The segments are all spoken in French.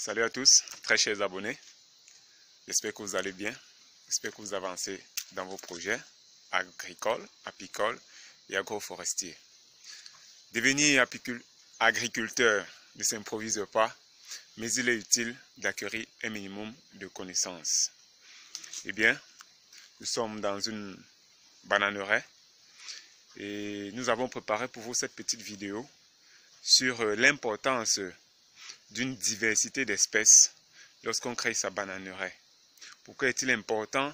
Salut à tous, très chers abonnés. J'espère que vous allez bien. J'espère que vous avancez dans vos projets agricoles, apicoles et agroforestiers. Devenir agriculteur ne s'improvise pas, mais il est utile d'acquérir un minimum de connaissances. Eh bien, nous sommes dans une bananeraie et nous avons préparé pour vous cette petite vidéo sur l'importance d'une diversité d'espèces lorsqu'on crée sa bananeraie. Pourquoi est-il important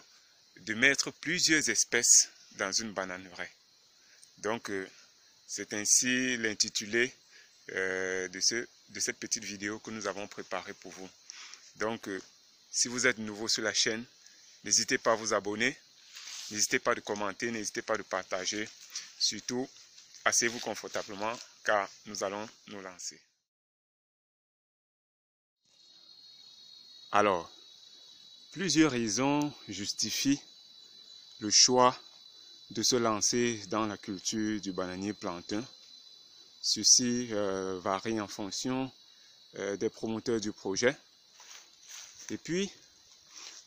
de mettre plusieurs espèces dans une bananeraie? Donc, c'est ainsi l'intitulé de cette petite vidéo que nous avons préparée pour vous. Donc, si vous êtes nouveau sur la chaîne, n'hésitez pas à vous abonner, n'hésitez pas à commenter, n'hésitez pas à partager. Surtout, asseyez-vous confortablement car nous allons nous lancer. Alors, plusieurs raisons justifient le choix de se lancer dans la culture du bananier plantain. Ceci varie en fonction des promoteurs du projet. Et puis,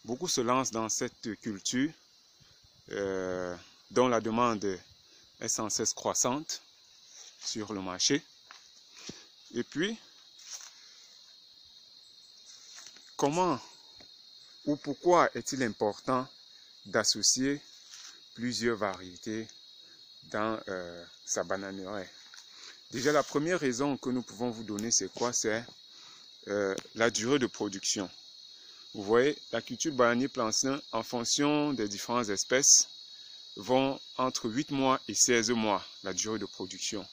beaucoup se lancent dans cette culture dont la demande est sans cesse croissante sur le marché. Et puis, comment ou pourquoi est-il important d'associer plusieurs variétés dans sa bananeraie? Déjà, la première raison que nous pouvons vous donner, c'est quoi? C'est la durée de production. Vous voyez, la culture de bananier plantain, en fonction des différentes espèces, vont entre 8 mois et 16 mois, la durée de production.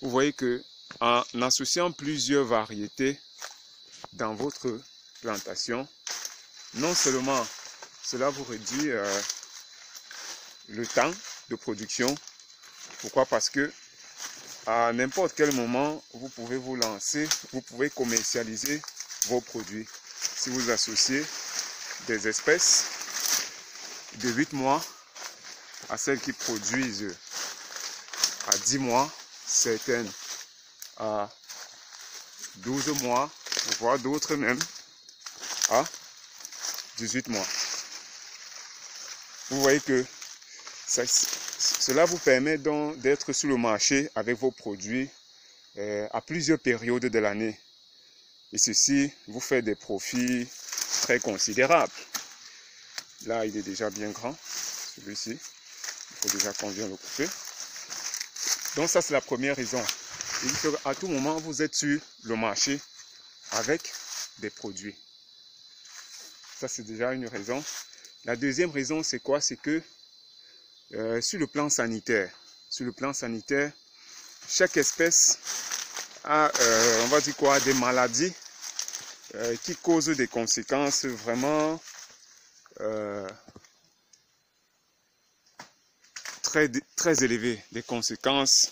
Vous voyez que en associant plusieurs variétés dans votre plantation, non seulement cela vous réduit le temps de production. Pourquoi? Parce que à n'importe quel moment, vous pouvez vous lancer, vous pouvez commercialiser vos produits. Si vous associez des espèces de 8 mois à celles qui produisent à 10 mois, certaines à 12 mois, voire d'autres même à 18 mois. Vous voyez que cela vous permet donc d'être sur le marché avec vos produits à plusieurs périodes de l'année. Et ceci vous fait des profits très considérables. Là, il est déjà bien grand, celui-ci. Il faut déjà qu'on vienne le couper. Donc ça, c'est la première raison. À tout moment, vous êtes sur le marché avec des produits. Ça, c'est déjà une raison. La deuxième raison, c'est quoi? C'est que sur le plan sanitaire, chaque espèce a, on va dire quoi, des maladies qui causent des conséquences vraiment très élevées, des conséquences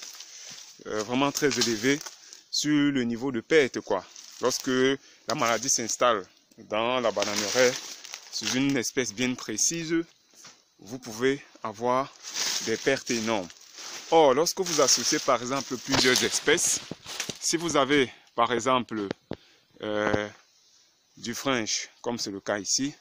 vraiment très élevées sur le niveau de perte, quoi. Lorsque la maladie s'installe dans la bananeraie sur une espèce bien précise, vous pouvez avoir des pertes énormes. Or, lorsque vous associez par exemple plusieurs espèces, si vous avez par exemple du French, comme c'est le cas ici,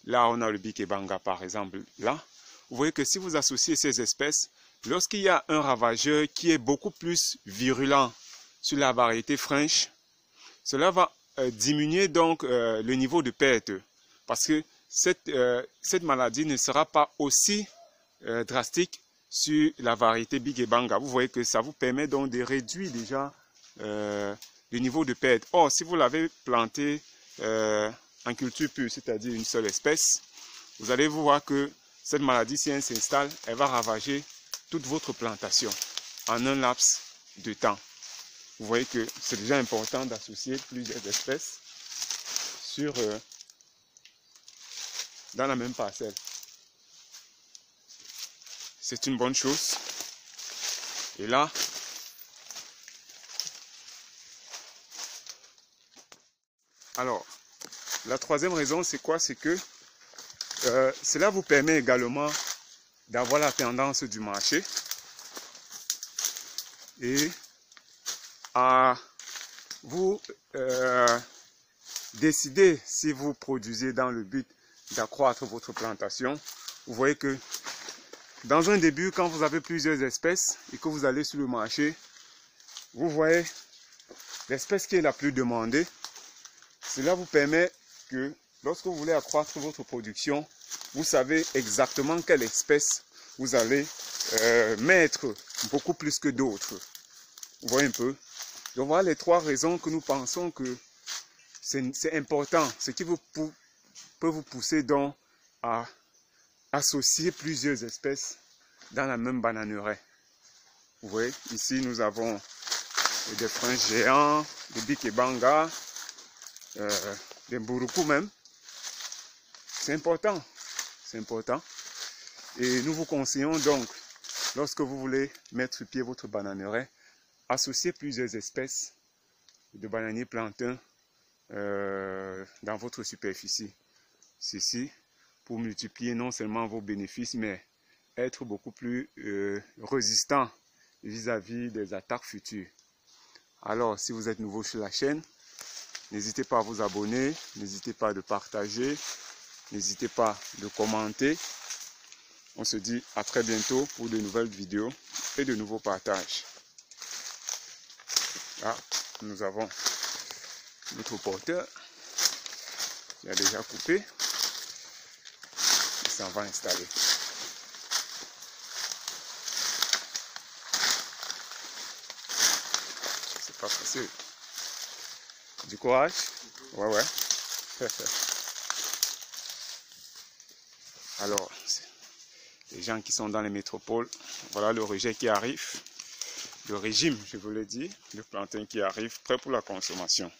là on a le Bikebanga par exemple, là, vous voyez que si vous associez ces espèces, lorsqu'il y a un ravageur qui est beaucoup plus virulent sur la variété French, cela va diminuer donc le niveau de perte, parce que cette maladie ne sera pas aussi drastique sur la variété Bikebanga. Vous voyez que ça vous permet donc de réduire déjà le niveau de perte. Or, si vous l'avez planté en culture pure, c'est-à-dire une seule espèce, vous allez voir que cette maladie, si elle s'installe, elle va ravager toute votre plantation en un laps de temps. Vous voyez que c'est déjà important d'associer plusieurs espèces dans la même parcelle. C'est une bonne chose. Et là, alors, la troisième raison, c'est quoi? C'est que cela vous permet également d'avoir la tendance du marché et à vous décidez si vous produisez dans le but d'accroître votre plantation. Vous voyez que dans un début, quand vous avez plusieurs espèces et que vous allez sur le marché, vous voyez l'espèce qui est la plus demandée. Cela vous permet que lorsque vous voulez accroître votre production, vous savez exactement quelle espèce vous allez mettre beaucoup plus que d'autres. Vous voyez un peu? Donc voilà les 3 raisons que nous pensons que c'est important. Ce qui peut vous pousser donc à associer plusieurs espèces dans la même bananeraie. Vous voyez, ici nous avons des princes géants, des bikebanga, des mburuku même. C'est important, c'est important. Et nous vous conseillons donc, lorsque vous voulez mettre sur pied votre bananeraie, associer plusieurs espèces de bananiers plantains dans votre superficie. Ceci pour multiplier non seulement vos bénéfices, mais être beaucoup plus résistant vis-à-vis des attaques futures. Alors, si vous êtes nouveau sur la chaîne, n'hésitez pas à vous abonner, n'hésitez pas de partager, n'hésitez pas de commenter. On se dit à très bientôt pour de nouvelles vidéos et de nouveaux partages. Là, nous avons notre porteur qui a déjà coupé. Et ça va installer. C'est pas facile. Du courage? Ouais, ouais. Alors, les gens qui sont dans les métropoles, voilà le rejet qui arrive. Le régime, je vous l'ai dit, le plantain qui arrive, prêt pour la consommation.